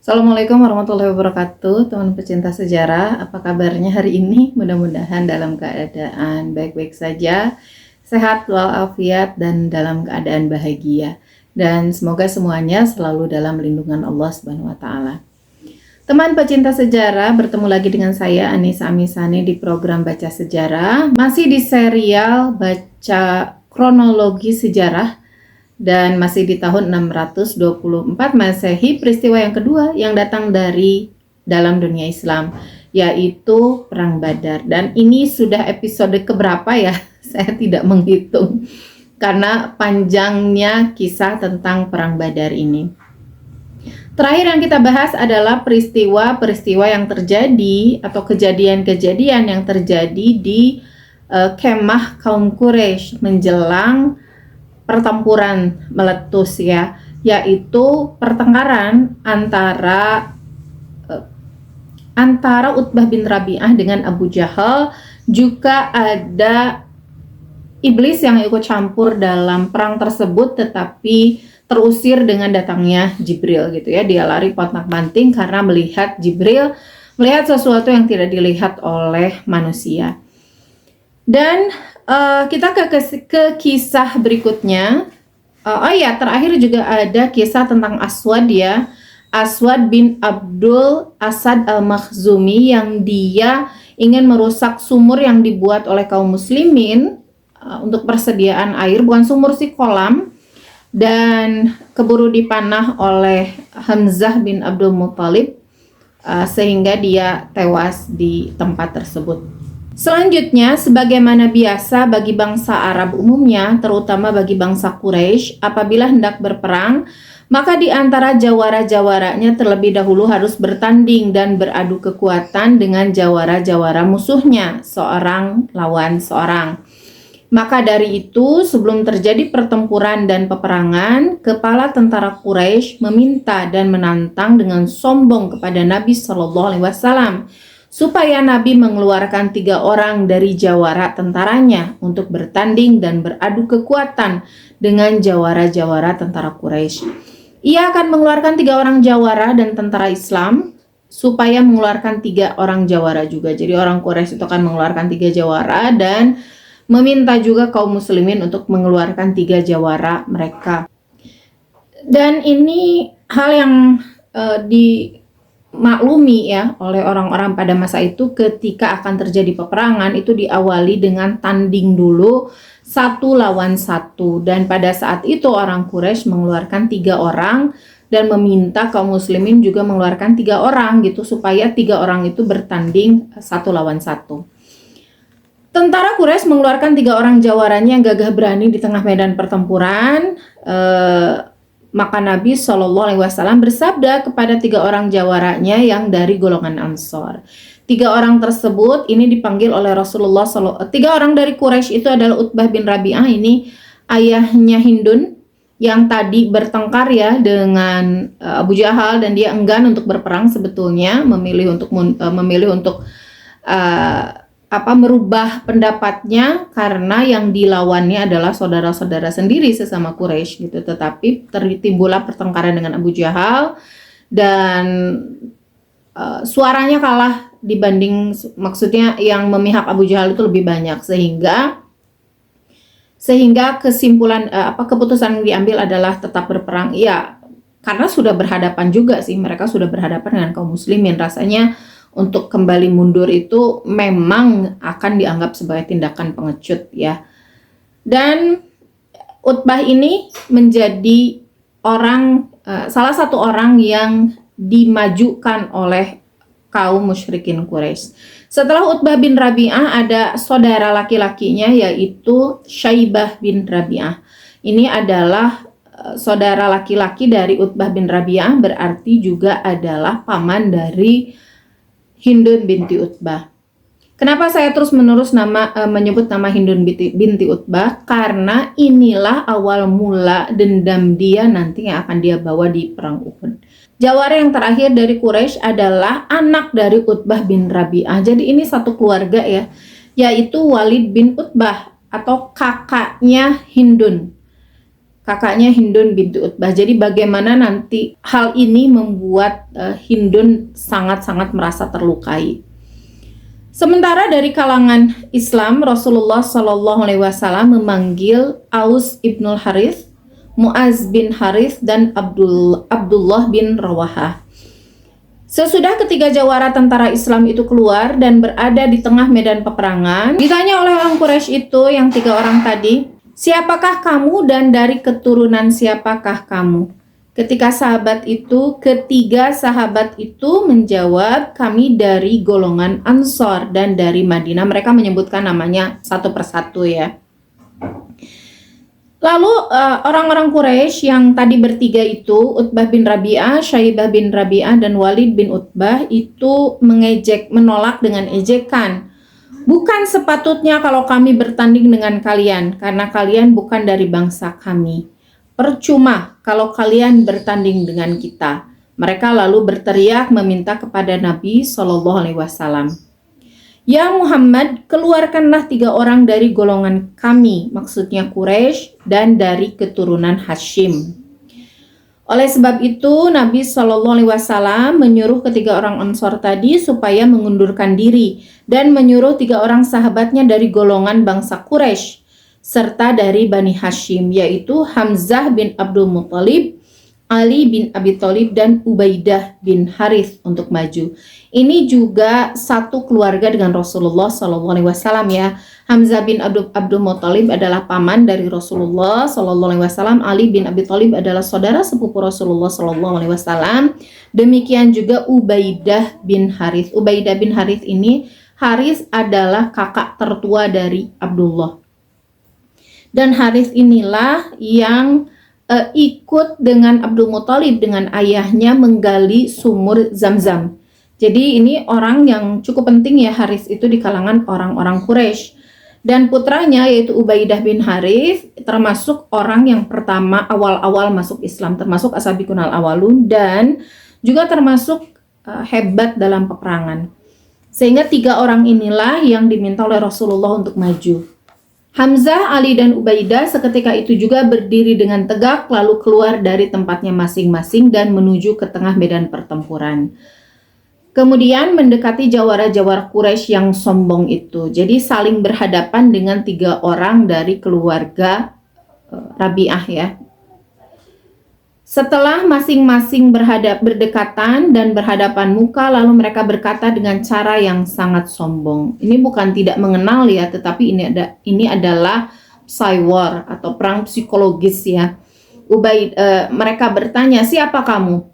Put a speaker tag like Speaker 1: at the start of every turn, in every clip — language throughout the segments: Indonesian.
Speaker 1: Assalamualaikum warahmatullahi wabarakatuh, teman pecinta sejarah. Apa kabarnya hari ini? Mudah-mudahan dalam keadaan baik-baik saja, sehat walafiat dan dalam keadaan bahagia. Dan semoga semuanya selalu dalam lindungan Allah Subhanahu wa taala. Teman pecinta sejarah, bertemu lagi dengan saya Anissa Amisani di program Baca Sejarah, masih di serial Baca Kronologi Sejarah. Dan masih di tahun 624 Masehi, peristiwa yang kedua yang datang dari dalam dunia Islam, yaitu Perang Badar. Dan ini sudah episode keberapa ya? Saya tidak menghitung, karena panjangnya kisah tentang Perang Badar ini. Terakhir yang kita bahas adalah peristiwa-peristiwa yang terjadi atau kejadian-kejadian yang terjadi di kemah kaum Quraisy menjelang pertempuran meletus ya, yaitu pertengkaran antara Utbah bin Rabi'ah dengan Abu Jahal. Juga ada iblis yang ikut campur dalam perang tersebut, tetapi terusir dengan datangnya Jibril gitu ya. Dia lari pontang-panting karena melihat sesuatu yang tidak dilihat oleh manusia. Dan kita ke kisah berikutnya. Terakhir juga ada kisah tentang Aswad ya. Aswad bin Abdul Asad al-Makhzumi, yang dia ingin merusak sumur yang dibuat oleh kaum muslimin untuk persediaan air, bukan sumur sih, kolam, dan keburu dipanah oleh Hamzah bin Abdul Muthalib sehingga dia tewas di tempat tersebut. Selanjutnya, sebagaimana biasa bagi bangsa Arab umumnya, terutama bagi bangsa Quraisy, apabila hendak berperang, maka di antara jawara-jawaranya terlebih dahulu harus bertanding dan beradu kekuatan dengan jawara-jawara musuhnya, seorang lawan seorang. Maka dari itu, sebelum terjadi pertempuran dan peperangan, kepala tentara Quraisy meminta dan menantang dengan sombong kepada Nabi Shallallahu Alaihi Wasallam supaya Nabi mengeluarkan 3 orang dari jawara tentaranya untuk bertanding dan beradu kekuatan dengan jawara-jawara tentara Quraisy. Ia akan mengeluarkan 3 orang jawara dan tentara Islam supaya mengeluarkan 3 orang jawara juga. Jadi orang Quraisy itu akan mengeluarkan 3 jawara dan meminta juga kaum muslimin untuk mengeluarkan 3 jawara mereka. Dan ini hal yang dimaklumi ya oleh orang-orang pada masa itu. Ketika akan terjadi peperangan, itu diawali dengan tanding dulu 1 lawan 1, dan pada saat itu orang Quraisy mengeluarkan 3 orang dan meminta kaum muslimin juga mengeluarkan 3 orang gitu, supaya 3 orang itu bertanding 1 lawan 1. Tentara Quraisy mengeluarkan 3 orang jawaranya yang gagah berani di tengah medan pertempuran. Maka Nabi Shallallahu Alaihi Wasallam bersabda kepada 3 orang jawaranya yang dari golongan Ansor. 3 orang tersebut ini dipanggil oleh Rasulullah SAW. 3 orang dari Quraisy itu adalah Utbah bin Rabi'ah, ini ayahnya Hindun yang tadi bertengkar ya dengan Abu Jahal, dan dia enggan untuk berperang sebetulnya, memilih untuk merubah pendapatnya karena yang dilawannya adalah saudara-saudara sendiri sesama Quraisy gitu. Tetapi timbullah pertengkaran dengan Abu Jahal, dan suaranya kalah dibanding, maksudnya yang memihak Abu Jahal itu lebih banyak, sehingga kesimpulan keputusan yang diambil adalah tetap berperang ya, karena sudah berhadapan juga sih, mereka sudah berhadapan dengan kaum muslimin. Rasanya untuk kembali mundur itu memang akan dianggap sebagai tindakan pengecut ya. Dan Utbah ini menjadi salah satu orang yang dimajukan oleh kaum musyrikin Quraisy. Setelah Utbah bin Rabi'ah ada saudara laki-lakinya, yaitu Syaibah bin Rabi'ah. Ini adalah saudara laki-laki dari Utbah bin Rabi'ah, berarti juga adalah paman dari Hindun binti Utbah. Kenapa saya terus-menerus menyebut nama Hindun binti Utbah? Karena inilah awal mula dendam dia nanti yang akan dia bawa di perang Uhud. Jawara yang terakhir dari Quraisy adalah anak dari Utbah bin Rabi'ah. Jadi ini satu keluarga ya, yaitu Walid bin Utbah atau kakaknya Hindun. kakaknya Hindun binti Utbah. Jadi bagaimana nanti hal ini membuat Hindun sangat-sangat merasa terlukai. Sementara dari kalangan Islam, Rasulullah Shallallahu Alaihi Wasallam memanggil Aus ibnul Harith, Muaz bin Harith, dan Abdullah bin Rawahah. Sesudah ketiga jawara tentara Islam itu keluar dan berada di tengah medan peperangan, ditanya oleh orang Quraisy itu yang 3 orang tadi, "Siapakah kamu dan dari keturunan siapakah kamu?" Ketiga sahabat itu menjawab, "Kami dari golongan Ansor dan dari Madinah." Mereka menyebutkan namanya satu persatu ya. Lalu orang-orang Quraisy yang tadi bertiga itu, Utbah bin Rabi'ah, Syaibah bin Rabi'ah, dan Walid bin Utbah itu menolak dengan ejekan. "Bukan sepatutnya kalau kami bertanding dengan kalian, karena kalian bukan dari bangsa kami. Percuma kalau kalian bertanding dengan kita." Mereka lalu berteriak meminta kepada Nabi SAW, "Ya Muhammad, keluarkanlah 3 orang dari golongan kami," maksudnya Quraisy, "dan dari keturunan Hashim." Oleh sebab itu, Nabi SAW menyuruh ketiga orang Ansor tadi supaya mengundurkan diri dan menyuruh 3 orang sahabatnya dari golongan bangsa Quraisy serta dari Bani Hashim, yaitu Hamzah bin Abdul Muthalib, Ali bin Abi Thalib, dan Ubaidah bin Harith untuk maju. Ini juga satu keluarga dengan Rasulullah SAW ya. Hamzah bin Abdul Muthalib adalah paman dari Rasulullah SAW. Ali bin Abi Thalib adalah saudara sepupu Rasulullah SAW. Demikian juga Ubaidah bin Harith. Ubaidah bin Harith ini, Harith adalah kakak tertua dari Abdullah. Dan Harith inilah yang ikut dengan Abdul Muthalib dengan ayahnya menggali sumur Zam-Zam. Jadi ini orang yang cukup penting ya, Harith itu di kalangan orang-orang Quraisy. Dan putranya yaitu Ubaidah bin Harith termasuk orang yang pertama awal-awal masuk Islam, termasuk As-Sabiqun al-Awwalun, dan juga termasuk hebat dalam peperangan. Sehingga 3 orang inilah yang diminta oleh Rasulullah untuk maju. Hamzah, Ali, dan Ubaidah seketika itu juga berdiri dengan tegak lalu keluar dari tempatnya masing-masing dan menuju ke tengah medan pertempuran. Kemudian mendekati jawara-jawara Quraisy yang sombong itu. Jadi saling berhadapan dengan 3 orang dari keluarga Rabi'ah ya. Setelah masing-masing berdekatan dan berhadapan muka, lalu mereka berkata dengan cara yang sangat sombong. Ini bukan tidak mengenal ya, tetapi ini adalah psy war atau perang psikologis ya. Mereka bertanya, "Siapa kamu?"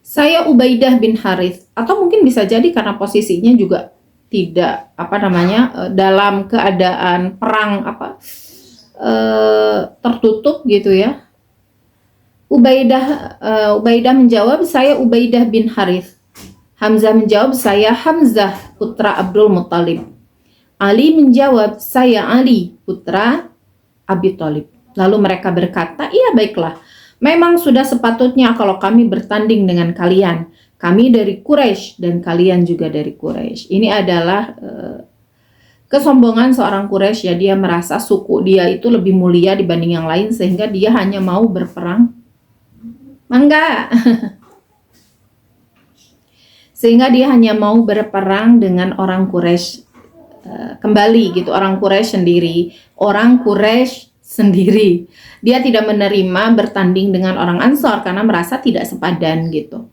Speaker 1: "Saya Ubaidah bin Harith." Atau mungkin bisa jadi karena posisinya juga tidak dalam keadaan perang tertutup gitu ya. Ubaidah menjawab, "Saya Ubaidah bin Harith." Hamzah menjawab, "Saya Hamzah putra Abdul Muthalib." Ali menjawab, "Saya Ali putra Abi Thalib." Lalu mereka berkata, "Iya baiklah, memang sudah sepatutnya kalau kami bertanding dengan kalian. Kami dari Quraisy dan kalian juga dari Quraisy." Ini adalah kesombongan seorang Quraisy ya, dia merasa suku dia itu lebih mulia dibanding yang lain sehingga dia hanya mau berperang. Enggak. Sehingga dia hanya mau berperang dengan orang Quraisy kembali gitu, orang Quraisy sendiri. Dia tidak menerima bertanding dengan orang Ansor karena merasa tidak sepadan gitu.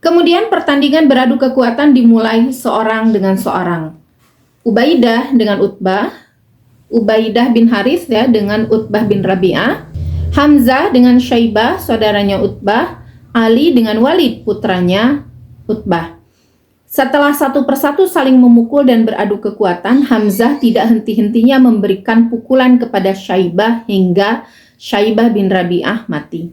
Speaker 1: Kemudian pertandingan beradu kekuatan dimulai seorang dengan seorang. Ubaidah dengan Utbah, Ubaidah bin Harith ya dengan Utbah bin Rabi'ah, Hamzah dengan Syaibah, saudaranya Utbah, Ali dengan Walid, putranya Utbah. Setelah satu persatu saling memukul dan beradu kekuatan, Hamzah tidak henti-hentinya memberikan pukulan kepada Syaibah hingga Syaibah bin Rabi'ah mati.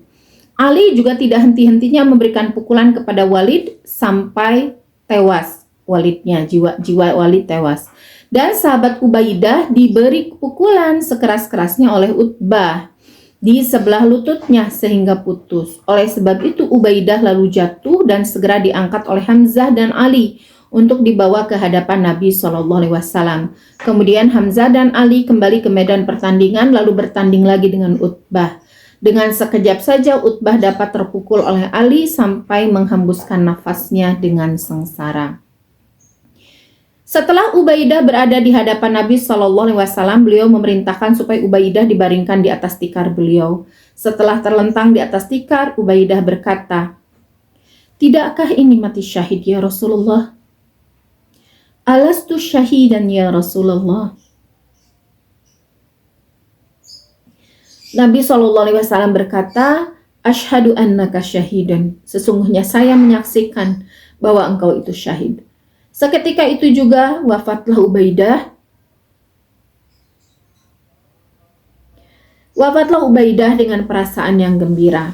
Speaker 1: Ali juga tidak henti-hentinya memberikan pukulan kepada Walid sampai tewas Walidnya, jiwa Walid tewas. Dan sahabat Ubaidah diberi pukulan sekeras-kerasnya oleh Utbah di sebelah lututnya sehingga putus. Oleh sebab itu Ubaidah lalu jatuh dan segera diangkat oleh Hamzah dan Ali untuk dibawa ke hadapan Nabi SAW. Kemudian Hamzah dan Ali kembali ke medan pertandingan lalu bertanding lagi dengan Utbah. Dengan sekejap saja Utbah dapat terpukul oleh Ali sampai menghembuskan nafasnya dengan sengsara. Setelah Ubaidah berada di hadapan Nabi SAW, beliau memerintahkan supaya Ubaidah dibaringkan di atas tikar beliau. Setelah terlentang di atas tikar, Ubaidah berkata, "Tidakkah ini mati syahid ya Rasulullah? Alastu syahidan ya Rasulullah?" Nabi SAW berkata, "Asyhadu annaka syahidan." Sesungguhnya saya menyaksikan bahwa engkau itu syahid. Seketika itu juga wafatlah Ubaidah. Wafatlah Ubaidah dengan perasaan yang gembira.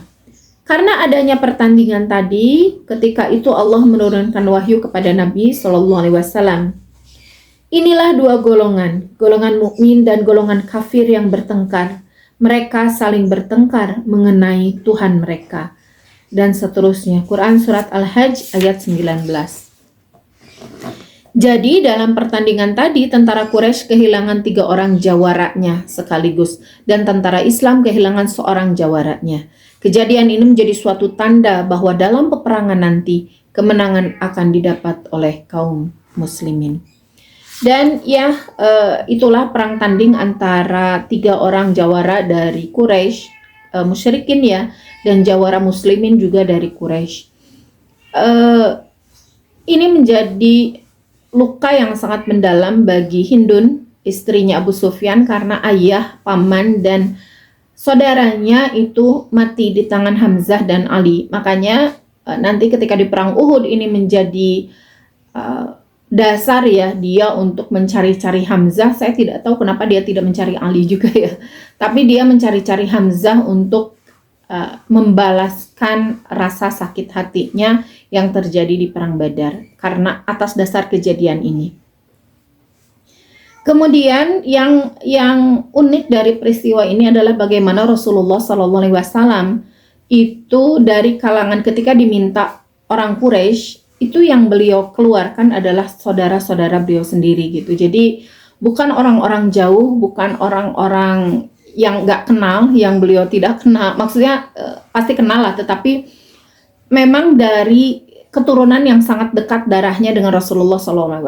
Speaker 1: Karena adanya pertandingan tadi, ketika itu Allah menurunkan wahyu kepada Nabi SAW. Inilah dua golongan mukmin dan golongan kafir yang bertengkar. Mereka saling bertengkar mengenai Tuhan mereka. Dan seterusnya. Quran Surat Al-Hajj ayat 19. Jadi dalam pertandingan tadi tentara Quraisy kehilangan 3 orang jawaranya sekaligus dan tentara Islam kehilangan seorang jawaranya. Kejadian ini menjadi suatu tanda bahwa dalam peperangan nanti kemenangan akan didapat oleh kaum muslimin. Dan ya itulah perang tanding antara 3 orang jawara dari Quraisy, musyrikin ya, dan jawara muslimin juga dari Quraisy. Ini menjadi luka yang sangat mendalam bagi Hindun, istrinya Abu Sufyan, karena ayah, paman, dan saudaranya itu mati di tangan Hamzah dan Ali. Makanya nanti ketika di perang Uhud ini menjadi dasar ya dia untuk mencari-cari Hamzah. Saya tidak tahu kenapa dia tidak mencari Ali juga ya. Tapi dia mencari-cari Hamzah untuk membalaskan rasa sakit hatinya yang terjadi di perang Badar karena atas dasar kejadian ini. Kemudian yang unik dari peristiwa ini adalah bagaimana Rasulullah SAW itu dari kalangan ketika diminta orang Quraisy itu yang beliau keluarkan adalah saudara-saudara beliau sendiri gitu. Jadi bukan orang-orang jauh, bukan orang-orang yang nggak kenal, yang beliau tidak kenal, maksudnya pasti kenal lah, tetapi memang dari keturunan yang sangat dekat darahnya dengan Rasulullah SAW.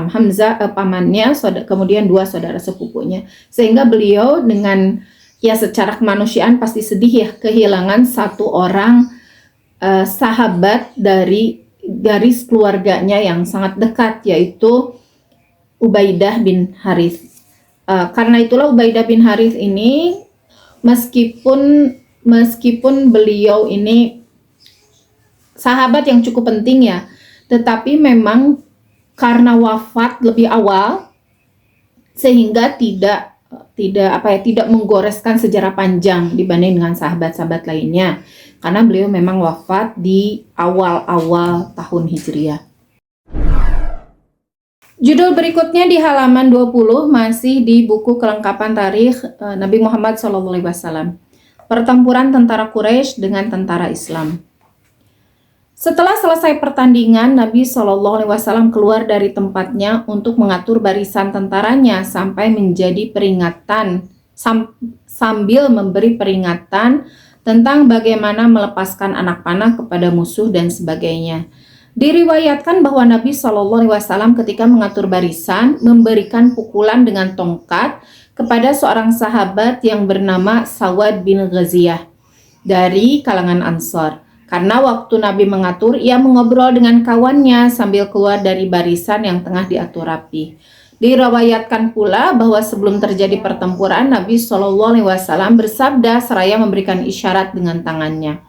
Speaker 1: Hamzah pamannya, kemudian 2 saudara sepupunya, sehingga beliau dengan ya secara kemanusiaan pasti sedih ya kehilangan 1 orang sahabat dari garis keluarganya yang sangat dekat, yaitu Ubaidah bin Harits. Karena itulah Ubaidah bin Harits ini meskipun beliau ini sahabat yang cukup penting ya, tetapi memang karena wafat lebih awal sehingga tidak menggoreskan sejarah panjang dibanding dengan sahabat-sahabat lainnya, karena beliau memang wafat di awal-awal tahun Hijriah. Judul berikutnya di halaman 20 masih di buku kelengkapan tarikh Nabi Muhammad SAW. Pertempuran tentara Quraisy dengan tentara Islam. Setelah selesai pertandingan, Nabi SAW keluar dari tempatnya untuk mengatur barisan tentaranya sampai menjadi peringatan sambil memberi peringatan tentang bagaimana melepaskan anak panah kepada musuh dan sebagainya. Diriwayatkan bahwa Nabi SAW ketika mengatur barisan memberikan pukulan dengan tongkat kepada seorang sahabat yang bernama Sawad bin Ghaziyah dari kalangan Ansar. Karena waktu Nabi mengatur, ia mengobrol dengan kawannya sambil keluar dari barisan yang tengah diatur rapi. Diriwayatkan pula bahwa sebelum terjadi pertempuran, Nabi SAW bersabda seraya memberikan isyarat dengan tangannya.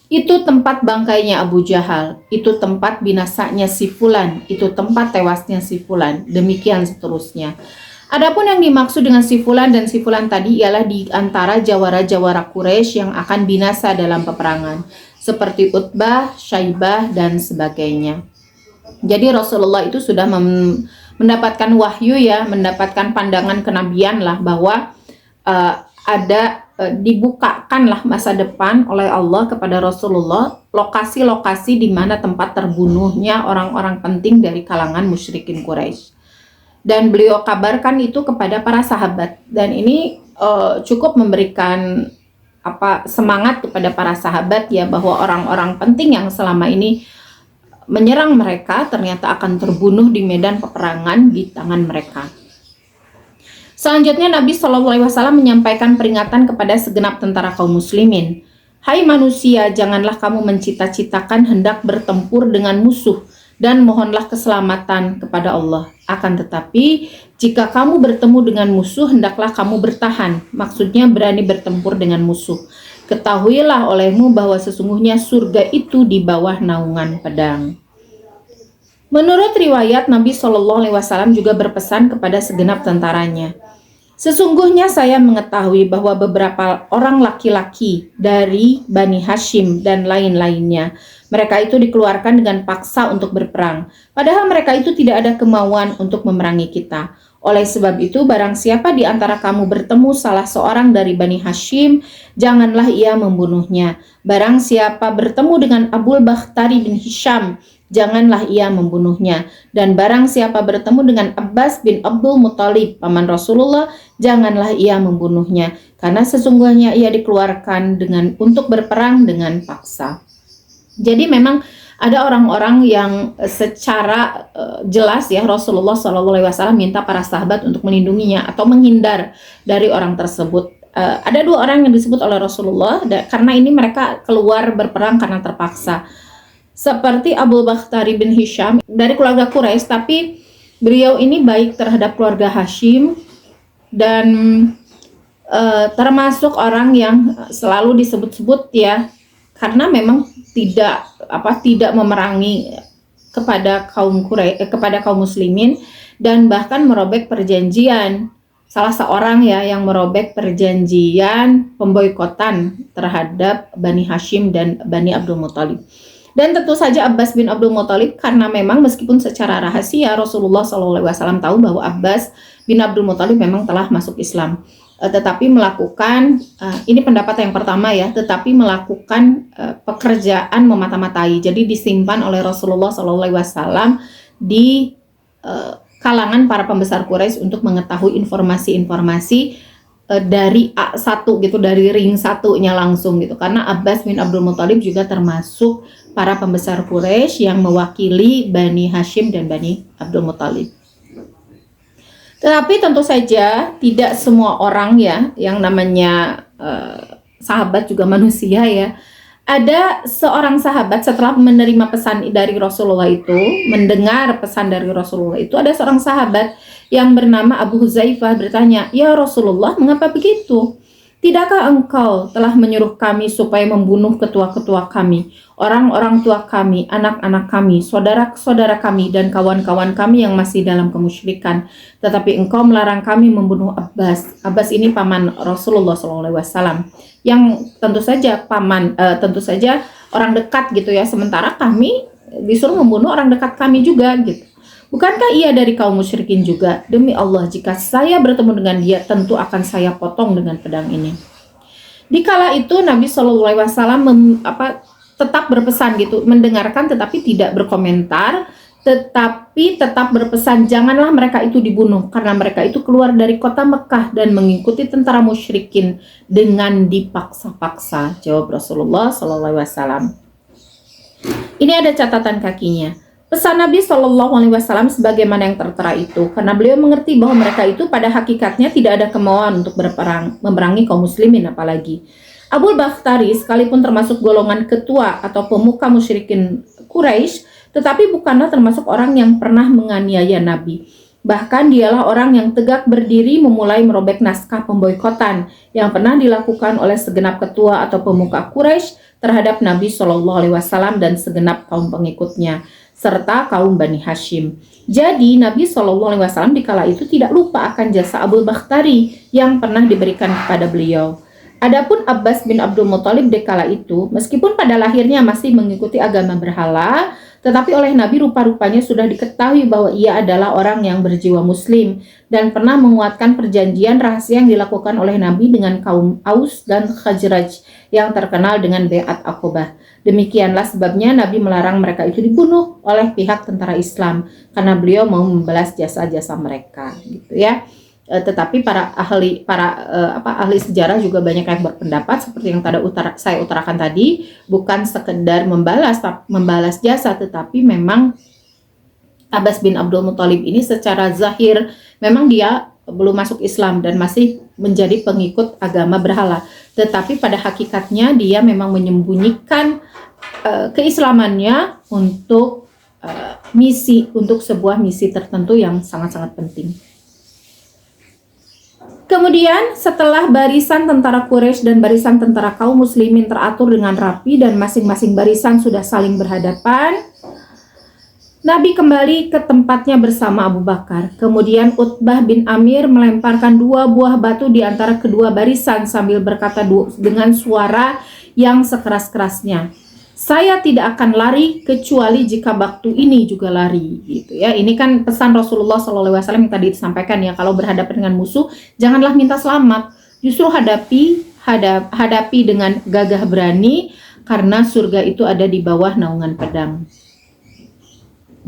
Speaker 1: Itu tempat bangkainya Abu Jahal, itu tempat binasanya si Fulan, itu tempat tewasnya si Fulan, demikian seterusnya. Adapun yang dimaksud dengan si Fulan dan si Fulan tadi ialah di antara jawara-jawara Quraisy yang akan binasa dalam peperangan, seperti Utbah, Syaibah, dan sebagainya. Jadi Rasulullah itu sudah mendapatkan wahyu ya, mendapatkan pandangan kenabian lah bahwa ada dibukakanlah masa depan oleh Allah kepada Rasulullah, lokasi-lokasi di mana tempat terbunuhnya orang-orang penting dari kalangan musyrikin Quraisy. Dan beliau kabarkan itu kepada para sahabat, dan ini cukup memberikan semangat kepada para sahabat ya, bahwa orang-orang penting yang selama ini menyerang mereka ternyata akan terbunuh di medan peperangan di tangan mereka. Selanjutnya Nabi SAW menyampaikan peringatan kepada segenap tentara kaum muslimin. Hai manusia, janganlah kamu mencita-citakan hendak bertempur dengan musuh, dan mohonlah keselamatan kepada Allah. Akan tetapi, jika kamu bertemu dengan musuh, hendaklah kamu bertahan. Maksudnya berani bertempur dengan musuh. Ketahuilah olehmu bahwa sesungguhnya surga itu di bawah naungan pedang. Menurut riwayat, Nabi SAW juga berpesan kepada segenap tentaranya. Sesungguhnya saya mengetahui bahwa beberapa orang laki-laki dari Bani Hashim dan lain-lainnya, mereka itu dikeluarkan dengan paksa untuk berperang. Padahal mereka itu tidak ada kemauan untuk memerangi kita. Oleh sebab itu, barang siapa di antara kamu bertemu salah seorang dari Bani Hashim, janganlah ia membunuhnya. Barang siapa bertemu dengan Abul Bakhtari bin Hisham, janganlah ia membunuhnya. Dan barang siapa bertemu dengan Abbas bin Abdul Muthalib, paman Rasulullah, janganlah ia membunuhnya. Karena sesungguhnya ia dikeluarkan untuk berperang dengan paksa. Jadi memang ada orang-orang yang secara jelas ya, Rasulullah SAW minta para sahabat untuk melindunginya atau menghindar dari orang tersebut. Ada dua orang yang disebut oleh Rasulullah karena ini mereka keluar berperang karena terpaksa. Seperti Abu Bakhtari bin Hisham dari keluarga Quraisy, tapi beliau ini baik terhadap keluarga Hashim dan termasuk orang yang selalu disebut-sebut ya, karena memang tidak memerangi kepada kaum Quraisy, kepada kaum muslimin, dan bahkan merobek perjanjian. Salah seorang ya yang merobek perjanjian pemboikotan terhadap Bani Hashim dan Bani Abdul Muthalib. Dan tentu saja Abbas bin Abdul Muthalib, karena memang meskipun secara rahasia Rasulullah SAW tahu bahwa Abbas bin Abdul Muthalib memang telah masuk Islam, tetapi melakukan ini pendapat yang pertama ya, tetapi melakukan pekerjaan memata-matai. Jadi disimpan oleh Rasulullah SAW di kalangan para pembesar Quraisy untuk mengetahui informasi-informasi dari A1 gitu, dari ring satunya langsung gitu. Karena Abbas bin Abdul Muthalib juga termasuk para pembesar Quraisy yang mewakili Bani Hashim dan Bani Abdul Muthalib. Tetapi tentu saja tidak semua orang ya, yang namanya sahabat juga manusia ya. Ada seorang sahabat setelah menerima pesan dari Rasulullah itu, mendengar pesan dari Rasulullah itu, ada seorang sahabat yang bernama Abu Huzaifah bertanya, "Ya Rasulullah, mengapa begitu? Tidakkah engkau telah menyuruh kami supaya membunuh ketua-ketua kami, orang-orang tua kami, anak-anak kami, saudara-saudara kami, dan kawan-kawan kami yang masih dalam kemusyrikan? Tetapi engkau melarang kami membunuh Abbas." Abbas ini paman Rasulullah SAW, yang tentu saja tentu saja orang dekat gitu ya. Sementara kami disuruh membunuh orang dekat kami juga gitu. Bukankah ia dari kaum musyrikin juga? Demi Allah, jika saya bertemu dengan dia, tentu akan saya potong dengan pedang ini. Dikala itu Nabi SAW tetap berpesan gitu, mendengarkan tetapi tidak berkomentar, tetapi tetap berpesan janganlah mereka itu dibunuh, karena mereka itu keluar dari kota Mekah dan mengikuti tentara musyrikin dengan dipaksa-paksa. Jawab Rasulullah SAW. Ini ada catatan kakinya. Pesan Nabi SAW sebagaimana yang tertera itu, karena beliau mengerti bahwa mereka itu pada hakikatnya tidak ada kemauan untuk memerangi kaum muslimin apalagi. Abu Bakhtari sekalipun termasuk golongan ketua atau pemuka musyrikin Quraisy, tetapi bukanlah termasuk orang yang pernah menganiaya Nabi. Bahkan dialah orang yang tegak berdiri memulai merobek naskah pemboikotan yang pernah dilakukan oleh segenap ketua atau pemuka Quraisy terhadap Nabi SAW dan segenap kaum pengikutnya, serta kaum Bani Hashim. Jadi Nabi SAW dikala itu tidak lupa akan jasa Abu Bakhtari yang pernah diberikan kepada beliau. Adapun Abbas bin Abdul Muthalib dikala itu, meskipun pada lahirnya masih mengikuti agama berhala, Tetapi oleh Nabi rupa-rupanya sudah diketahui bahwa ia adalah orang yang berjiwa muslim dan pernah menguatkan perjanjian rahasia yang dilakukan oleh Nabi dengan kaum Aus dan Khazraj yang terkenal dengan Bai'at Aqobah. Demikianlah sebabnya Nabi melarang mereka itu dibunuh oleh pihak tentara Islam karena beliau mau membalas jasa-jasa mereka, gitu ya. Tetapi para ahli sejarah juga banyak yang berpendapat seperti yang saya utarakan tadi, bukan sekedar membalas jasa, tetapi memang Abbas bin Abdul Muthalib ini secara zahir memang dia belum masuk Islam dan masih menjadi pengikut agama berhala, tetapi pada hakikatnya dia memang menyembunyikan keislamannya untuk untuk sebuah misi tertentu yang sangat-sangat penting. Kemudian setelah barisan tentara Quraisy dan barisan tentara kaum muslimin teratur dengan rapi dan masing-masing barisan sudah saling berhadapan, Nabi kembali ke tempatnya bersama Abu Bakar. Kemudian Utbah bin Amir melemparkan 2 buah batu di antara kedua barisan sambil berkata dengan suara yang sekeras-kerasnya, "Saya tidak akan lari kecuali jika batu ini juga lari," gitu ya. Ini kan pesan Rasulullah SAW yang tadi disampaikan ya, kalau berhadapan dengan musuh janganlah minta selamat, justru hadapi dengan gagah berani karena surga itu ada di bawah naungan pedang.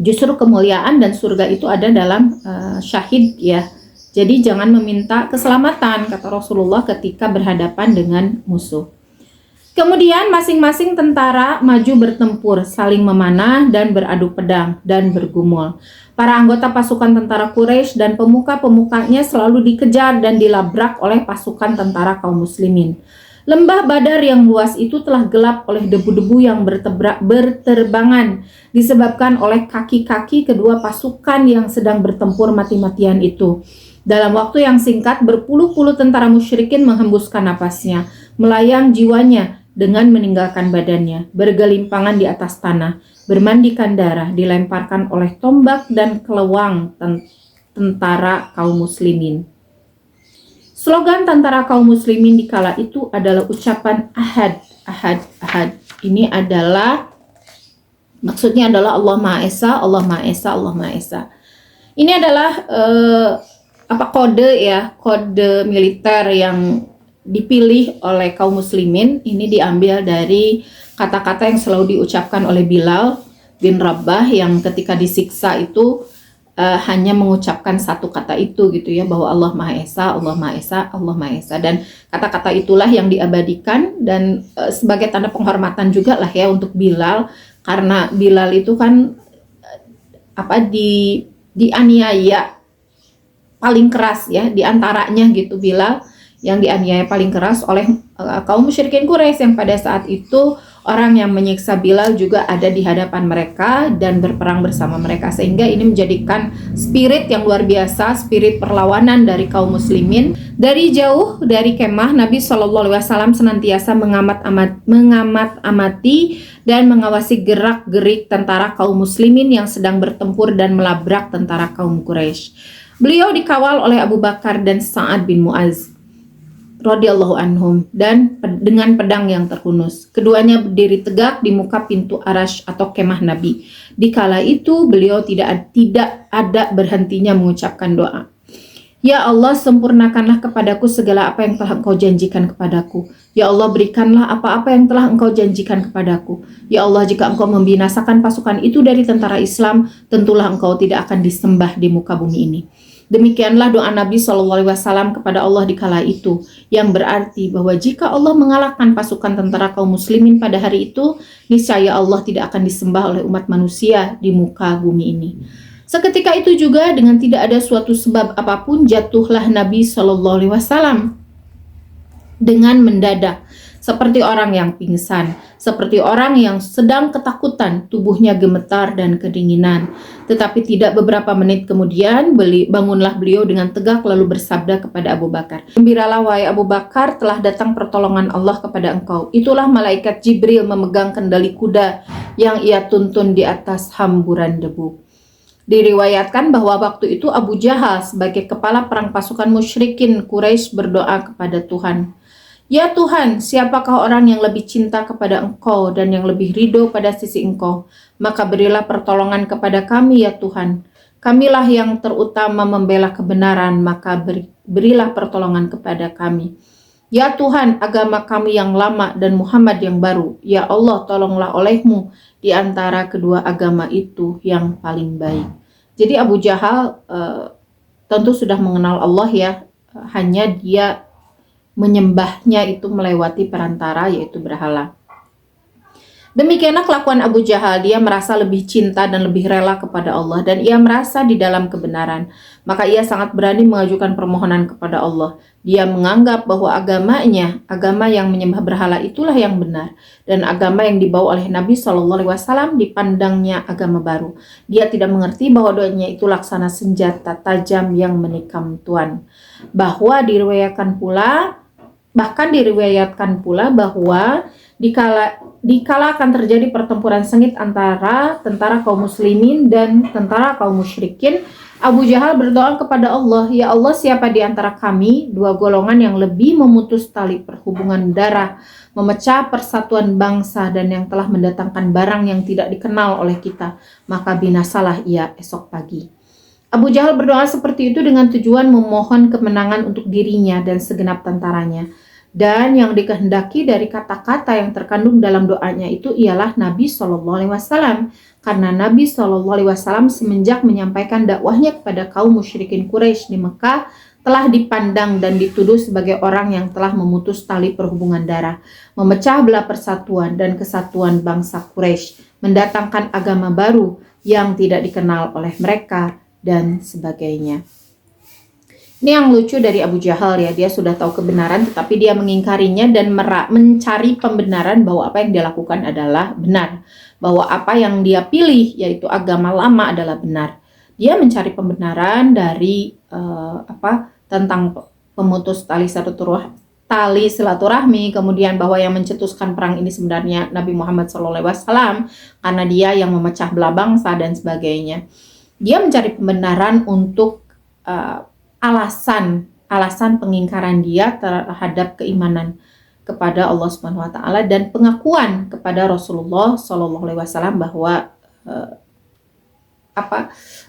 Speaker 1: Justru kemuliaan dan surga itu ada dalam syahid ya. Jadi jangan meminta keselamatan, kata Rasulullah ketika berhadapan dengan musuh. Kemudian masing-masing tentara maju bertempur, saling memanah dan beradu pedang dan bergumul. Para anggota pasukan tentara Quraisy dan pemuka-pemukanya selalu dikejar dan dilabrak oleh pasukan tentara kaum muslimin. Lembah Badar yang luas itu telah gelap oleh debu-debu yang berterbangan disebabkan oleh kaki-kaki kedua pasukan yang sedang bertempur mati-matian itu. Dalam waktu yang singkat, berpuluh-puluh tentara musyrikin menghembuskan napasnya, melayang jiwanya dengan meninggalkan badannya, bergelimpangan di atas tanah, bermandikan darah, dilemparkan oleh tombak dan kelewang tentara kaum muslimin. Slogan tentara kaum muslimin di kala itu adalah ucapan ahad, ahad, ahad. Ini adalah, maksudnya adalah Allah Maha Esa, Allah Maha Esa, Allah Maha Esa. Ini adalah kode militer yang dipilih oleh kaum muslimin. Ini diambil dari kata-kata yang selalu diucapkan oleh Bilal bin Rabah yang ketika disiksa itu hanya mengucapkan satu kata itu gitu ya, bahwa Allah Maha Esa, Allah Maha Esa, Allah Maha Esa, dan kata-kata itulah yang diabadikan dan sebagai tanda penghormatan juga lah ya untuk Bilal, karena Bilal itu kan dianiaya paling keras ya, diantaranya gitu, Bilal yang dianiaya paling keras oleh kaum musyrikin Quraisy yang pada saat itu orang yang menyiksa Bilal juga ada di hadapan mereka dan berperang bersama mereka, sehingga ini menjadikan spirit yang luar biasa, spirit perlawanan dari kaum muslimin. Dari jauh dari kemah, Nabi SAW senantiasa mengamati dan mengawasi gerak-gerik tentara kaum muslimin yang sedang bertempur dan melabrak tentara kaum Quraisy. Beliau dikawal oleh Abu Bakar dan Sa'ad bin Mu'az radhiyallahu anhum dan dengan pedang yang terhunus. Keduanya berdiri tegak di muka pintu Arash atau kemah Nabi. Di kala itu beliau tidak ada berhentinya mengucapkan doa. Ya Allah, sempurnakanlah kepadaku segala apa yang telah Engkau janjikan kepadaku. Ya Allah, berikanlah apa-apa yang telah Engkau janjikan kepadaku. Ya Allah, jika Engkau membinasakan pasukan itu dari tentara Islam, tentulah Engkau tidak akan disembah di muka bumi ini. Demikianlah doa Nabi SAW kepada Allah di kala itu, yang berarti bahwa jika Allah mengalahkan pasukan tentara kaum muslimin pada hari itu, niscaya Allah tidak akan disembah oleh umat manusia di muka bumi ini. Seketika itu juga dengan tidak ada suatu sebab apapun, jatuhlah Nabi SAW dengan mendadak, seperti orang yang pingsan, seperti orang yang sedang ketakutan, tubuhnya gemetar dan kedinginan. Tetapi tidak beberapa menit kemudian, bangunlah beliau dengan tegak lalu bersabda kepada Abu Bakar, "Gembiralah wahai Abu Bakar, telah datang pertolongan Allah kepada engkau." Itulah malaikat Jibril memegang kendali kuda yang ia tuntun di atas hamburan debu. Diriwayatkan bahwa waktu itu Abu Jahal sebagai kepala perang pasukan musyrikin Quraisy berdoa kepada Tuhan, Ya Tuhan, siapakah orang yang lebih cinta kepada Engkau dan yang lebih ridho pada sisi Engkau? Maka berilah pertolongan kepada kami ya Tuhan. Kamilah yang terutama membela kebenaran, maka berilah pertolongan kepada kami. Ya Tuhan, agama kami yang lama dan Muhammad yang baru. Ya Allah, tolonglah oleh-Mu di antara kedua agama itu yang paling baik. Jadi Abu Jahal tentu sudah mengenal Allah ya, hanya dia menyembahnya itu melewati perantara yaitu berhala. Demikianlah kelakuan Abu Jahal, dia merasa lebih cinta dan lebih rela kepada Allah dan ia merasa di dalam kebenaran. Maka ia sangat berani mengajukan permohonan kepada Allah. Dia menganggap bahwa agamanya, agama yang menyembah berhala itulah yang benar dan agama yang dibawa oleh Nabi SAW dipandangnya agama baru. Dia tidak mengerti bahwa doanya itu laksana senjata tajam yang menikam tuan. Bahkan diriwayatkan pula bahwa dikala akan terjadi pertempuran sengit antara tentara kaum muslimin dan tentara kaum musyrikin, Abu Jahal berdoa kepada Allah, "Ya Allah, siapa di antara kami dua golongan yang lebih memutus tali perhubungan darah, memecah persatuan bangsa dan yang telah mendatangkan barang yang tidak dikenal oleh kita, maka binasalah ia esok pagi." Abu Jahal berdoa seperti itu dengan tujuan memohon kemenangan untuk dirinya dan segenap tentaranya. Dan yang dikehendaki dari kata-kata yang terkandung dalam doanya itu ialah Nabi SAW. Karena Nabi SAW semenjak menyampaikan dakwahnya kepada kaum musyrikin Quraisy di Mekah telah dipandang dan dituduh sebagai orang yang telah memutus tali perhubungan darah, memecah belah persatuan dan kesatuan bangsa Quraisy, mendatangkan agama baru yang tidak dikenal oleh mereka, dan sebagainya. Ini yang lucu dari Abu Jahal ya, dia sudah tahu kebenaran tetapi dia mengingkarinya dan mencari pembenaran bahwa apa yang dia lakukan adalah benar, bahwa apa yang dia pilih yaitu agama lama adalah benar. Dia mencari pembenaran dari tentang pemutus tali silaturahmi, kemudian bahwa yang mencetuskan perang ini sebenarnya Nabi Muhammad SAW karena dia yang memecah belah bangsa dan sebagainya. Dia mencari pembenaran untuk alasan pengingkaran dia terhadap keimanan kepada Allah Subhanahu wa taala dan pengakuan kepada Rasulullah SAW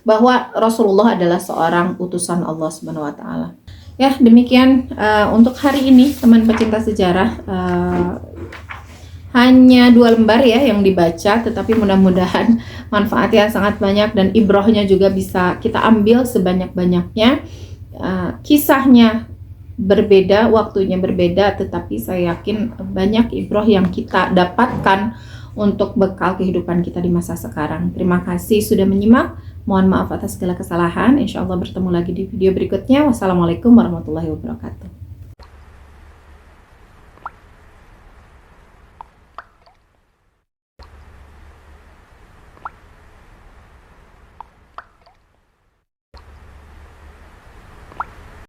Speaker 1: bahwa Rasulullah adalah seorang utusan Allah Subhanahu wa taala. Ya, demikian untuk hari ini teman pecinta sejarah. Hanya 2 lembar ya yang dibaca, tetapi mudah-mudahan manfaatnya sangat banyak dan ibrohnya juga bisa kita ambil sebanyak-banyaknya. Kisahnya berbeda, waktunya berbeda, tetapi saya yakin banyak ibroh yang kita dapatkan untuk bekal kehidupan kita di masa sekarang. Terima kasih sudah menyimak. Mohon maaf atas segala kesalahan. Insya Allah bertemu lagi di video berikutnya. Wassalamualaikum warahmatullahi wabarakatuh.